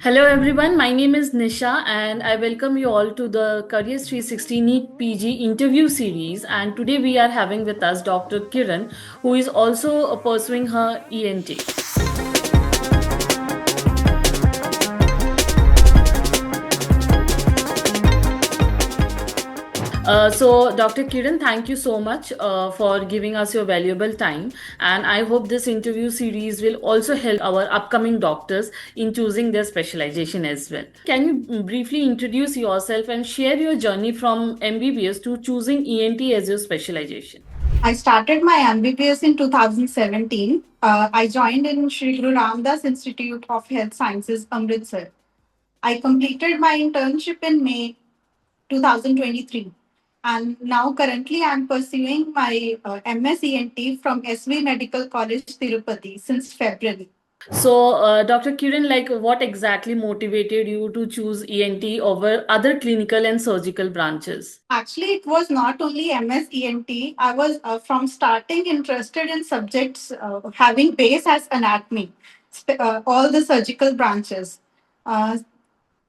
Hello everyone, my name is Nisha and I welcome you all to the Careers 360 NEET PG interview series. And today we are having with us Dr. Kiran, who is also pursuing her ENT. Dr. Kiran, thank you so much for giving us your valuable time. And I hope this interview series will also help our upcoming doctors in choosing their specialization as well. Can you briefly introduce yourself and share your journey from MBBS to choosing ENT as your specialization? I started my MBBS in 2017. I joined in Sri Guru Ramdas Institute of Health Sciences, Amritsar. I completed my internship in May 2023. And now currently I'm pursuing my MS ENT from SV Medical College, Tirupati since February. Dr. Kiran, like what exactly motivated you to choose ENT over other clinical and surgical branches? Actually, it was not only MS ENT. I was from starting interested in subjects having base as anatomy, all the surgical branches, uh,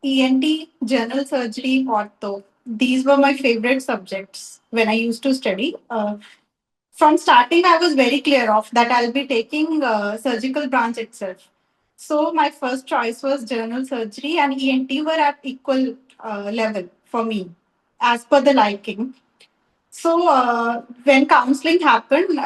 ENT, general surgery, ortho. These were my favorite subjects when I used to study. From starting, I was very clear of that I'll be taking surgical branch itself. So my first choice was general surgery, and ENT were at equal level for me as per the liking. So when counseling happened,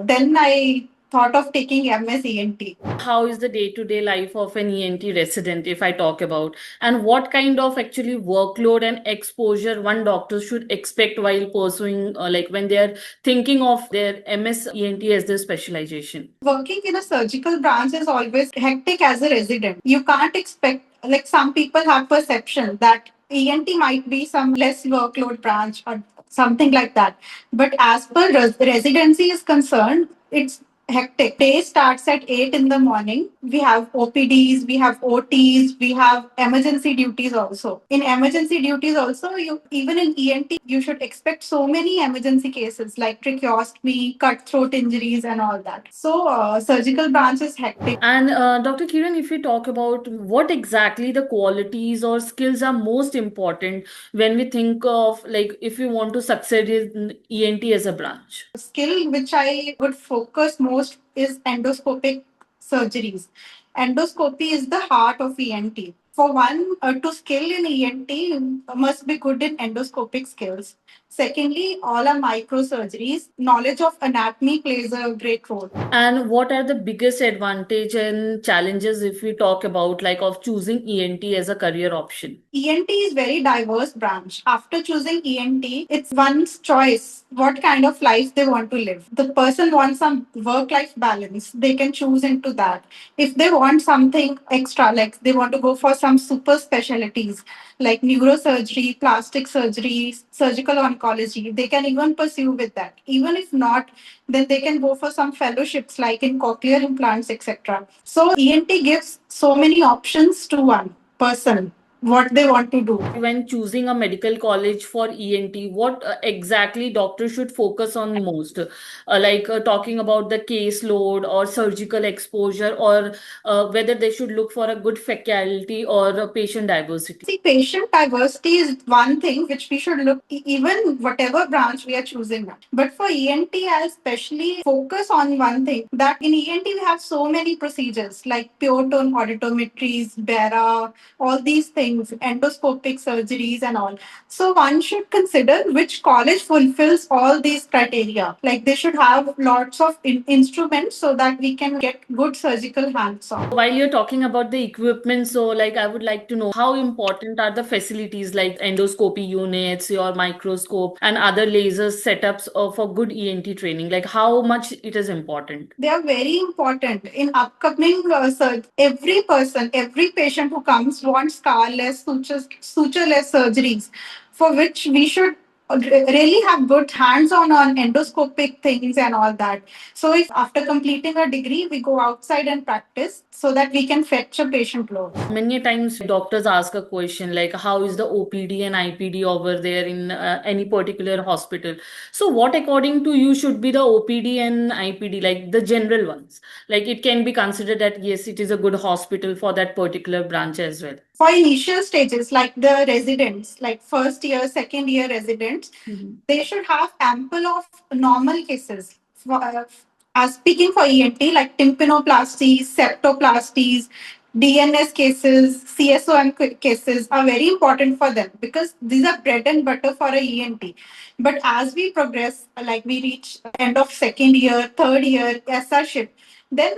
then I thought of taking MS ENT. How is the day-to-day life of an ENT resident, if I talk about, and what kind of actually workload and exposure one doctor should expect while pursuing, like when they are thinking of their MS ENT as their specialization? Working in a surgical branch is always hectic as a resident. You can't expect, like some people have perception that ENT might be some less workload branch or something like that. But as per residency is concerned, it's hectic. Day starts at 8 in the morning. We have OPDs, we have OTs, we have emergency duties also. In emergency duties also, you even in ENT, you should expect so many emergency cases like tracheostomy, cut throat injuries, and all that. So surgical branch is hectic. And Dr. Kiran, if we talk about what exactly the qualities or skills are most important when we think of like if we want to succeed in ENT as a branch. Skill which I would focus most is endoscopic surgeries. Endoscopy is the heart of ENT. For one to skill in ENT must be good in endoscopic skills. Secondly, all are microsurgeries. Knowledge of anatomy plays a great role. And what are the biggest advantage and challenges if we talk about like of choosing ENT as a career option? ENT is very diverse branch. After choosing ENT, it's one's choice what kind of life they want to live. The person wants some work-life balance, they can choose into that. If they want something extra, like they want to go for some super specialties like neurosurgery, plastic surgery, surgical oncology, they can even pursue with that. Even if not, then they can go for some fellowships like in cochlear implants, etc. So ENT gives so many options to one person what they want to do. When choosing a medical college for ENT, what exactly doctors should focus on most? Talking about the caseload or surgical exposure, or whether they should look for a good faculty or a patient diversity. See, patient diversity is one thing which we should look even whatever branch we are choosing. But for ENT, I especially focus on one thing that in ENT we have so many procedures like pure tone auditometries, BERA, all these things, endoscopic surgeries and all. So one should consider which college fulfills all these criteria. Like they should have lots of instruments so that we can get good surgical hands-on. While you're talking about the equipment, so like I would like to know how important are the facilities like endoscopy units, your microscope, and other laser setups for good ENT training? Like how much it is important? They are very important in upcoming every person, every patient who comes wants scarless, sutureless surgeries, for which we should really have good hands-on on endoscopic things and all that. So if after completing a degree, we go outside and practice so that we can fetch a patient load. Many times doctors ask a question like, how is the OPD and IPD over there in any particular hospital? So, what according to you should be the OPD and IPD, like the general ones? Like, it can be considered that yes, it is a good hospital for that particular branch as well. For initial stages, like the residents, like first year, second year residents, they should have ample of normal cases. As speaking for ENT, like tympanoplasties, septoplasties, DNS cases, CSOM cases are very important for them because these are bread and butter for a ENT. But as we progress, like we reach end of second year, third year, SRship, then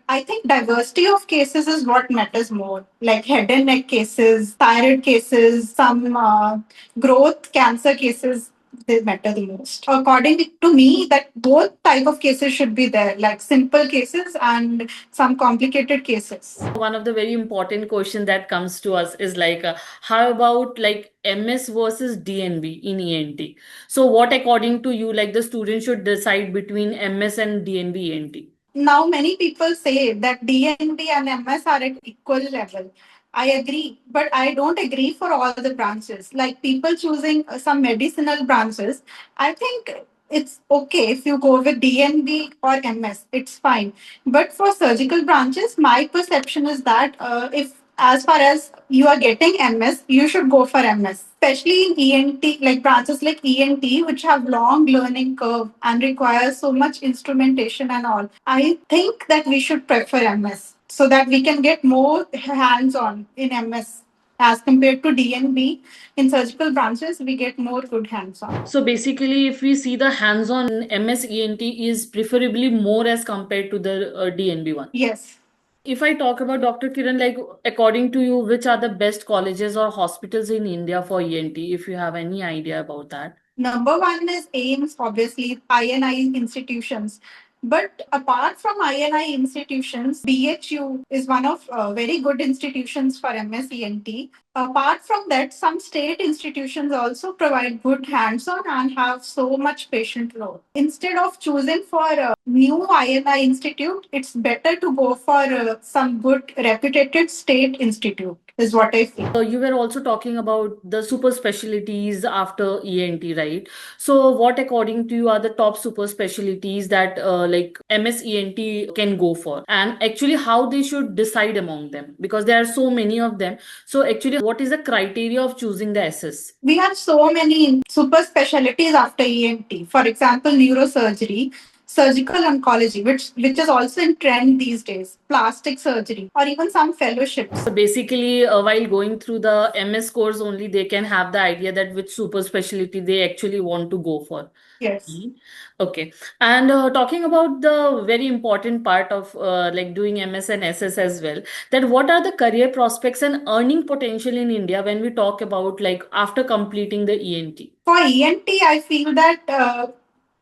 I think diversity of cases is what matters more, like head and neck cases, thyroid cases, some growth cancer cases. They matter the most. According to me, that both type of cases should be there, like simple cases and some complicated cases. One of the very important question that comes to us is like, how about like MS versus DNB in ENT? So, what according to you, like the student should decide between MS and DNB ENT? Now many people say that DNB and MS are at equal level. I agree, but I don't agree for all the branches. Like people choosing some medicinal branches, I think it's okay if you go with DNB or MS, it's fine. But for surgical branches, my perception is that if as far as you are getting MS, you should go for MS, especially in ENT, like branches like ENT, which have long learning curve and require so much instrumentation and all. I think that we should prefer MS so that we can get more hands-on in MS as compared to DNB. In surgical branches, we get more good hands-on. So basically, if we see the hands-on in MS ENT is preferably more as compared to the DNB one. Yes. If I talk about Dr. Kiran, like according to you, which are the best colleges or hospitals in India for ENT, if you have any idea about that? Number one is AIMS, obviously, INI institutions. But apart from INI institutions, BHU is one of very good institutions for MSENT. Apart from that, some state institutions also provide good hands-on and have so much patient load. Instead of choosing for a new INI institute, it's better to go for some good reputed state institute, is what I feel. You were also talking about the super specialties after ENT, right? So, what according to you are the top super specialties that like MS ENT can go for, and actually how they should decide among them because there are so many of them. So, actually, what is the criteria of choosing the SS? We have so many super specialties after ENT. For example, neurosurgery, surgical oncology, which is also in trend these days, plastic surgery, or even some fellowships. So basically, while going through the MS course only, they can have the idea that which super specialty they actually want to go for. Yes. Okay. And talking about the very important part of like doing MS and SS as well, that what are the career prospects and earning potential in India when we talk about like after completing the ENT? For ENT, I feel that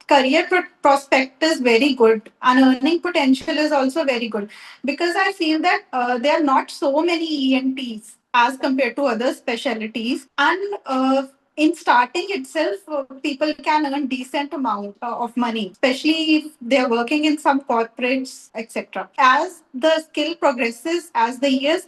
career prospect is very good and earning potential is also very good because I feel that there are not so many ENTs as compared to other specialties, and in starting itself, people can earn decent amount of money, especially if they're working in some corporates, etc. As the skill progresses, as the years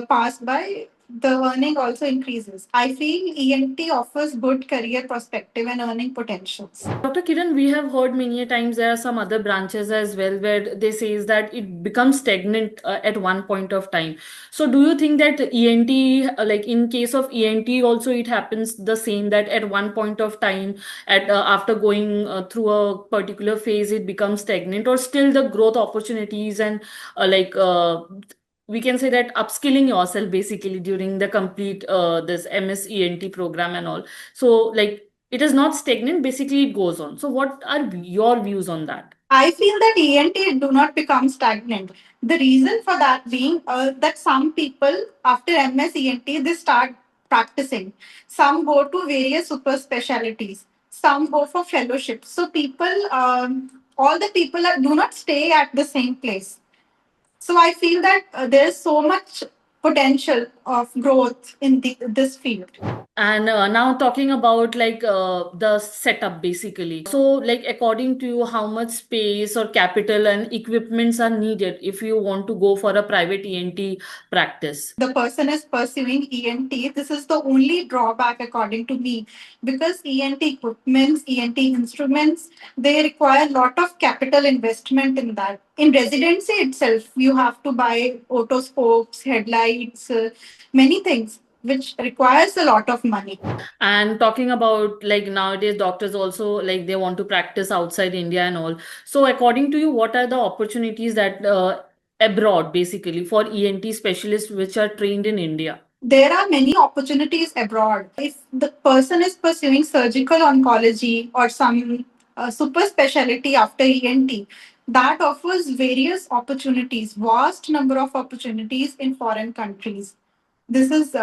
pass by, the earning also increases. I feel ENT offers good career perspective and earning potentials. Dr. Kiran, we have heard many a times there are some other branches as well where they says that it becomes stagnant at one point of time. So do you think that ENT, like in case of ENT also it happens the same that at one point of time at after going through a particular phase it becomes stagnant or still the growth opportunities and like we can say that upskilling yourself basically during the complete this MS ENT program and all. So like it is not stagnant, basically it goes on. So what are your views on that? I feel that ENT do not become stagnant. The reason for that being that some people after MS ENT they start practicing. Some go to various super specialties. Some go for fellowships. So all the people do not stay at the same place. So I feel that there is so much potential of growth in this field. And now talking about like the setup basically. So like according to you, how much space or capital and equipments are needed if you want to go for a private ENT practice? The person is pursuing ENT, this is the only drawback according to me, because ENT equipments, ENT instruments, they require a lot of capital investment in that. In residency itself, you have to buy otoscopes, headlights, many things, which requires a lot of money. And talking about like nowadays doctors also like they want to practice outside India and all. So according to you, what are the opportunities that abroad basically for ENT specialists which are trained in India? There are many opportunities abroad. If the person is pursuing surgical oncology or some super specialty after ENT, that offers various opportunities, vast number of opportunities in foreign countries. This is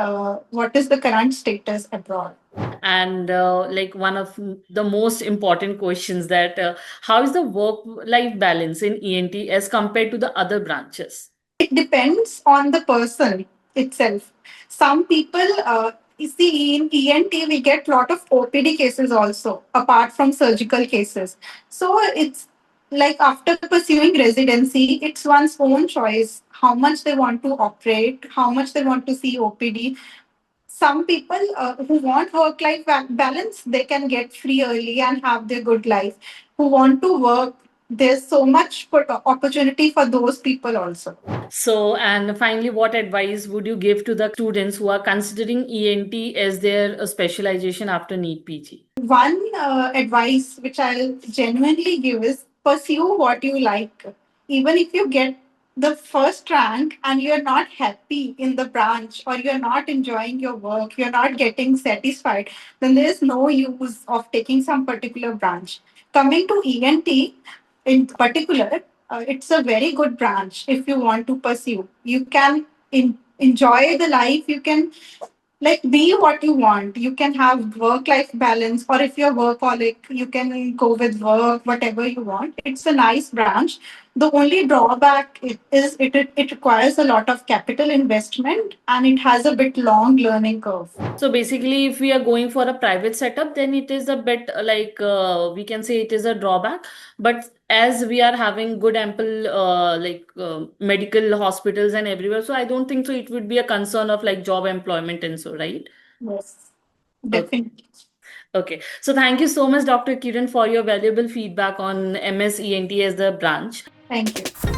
what is the current status abroad. And like one of the most important questions that how is the work life balance in ENT as compared to the other branches? It depends on the person itself. Some people, you see, in ENT, we get lot of OPD cases also, apart from surgical cases. So it's like after pursuing residency, it's one's own choice how much they want to operate, how much they want to see OPD. Some people who want work life balance, they can get free early and have their good life. Who want to work, there's so much opportunity for those people also. So, and finally, what advice would you give to the students who are considering ENT as their specialization after NEET PG? One advice which I'll genuinely give is pursue what you like. Even if you get the first rank and you're not happy in the branch or you're not enjoying your work, you're not getting satisfied, then there's no use of taking some particular branch. Coming to ENT in particular, it's a very good branch if you want to pursue. You can enjoy the life, you can like be what you want. You can have work life balance, or if you're workaholic, you can go with work whatever you want. It's a nice branch. The only drawback it requires a lot of capital investment and it has a bit long learning curve. So basically, if we are going for a private setup, then it is a bit like we can say it is a drawback. But as we are having good ample medical hospitals and everywhere, so I don't think so. It would be a concern of like job employment and so, right? Yes, Okay. definitely. Okay. So thank you so much, Dr. Kiran, for your valuable feedback on MS ENT as the branch. Thank you.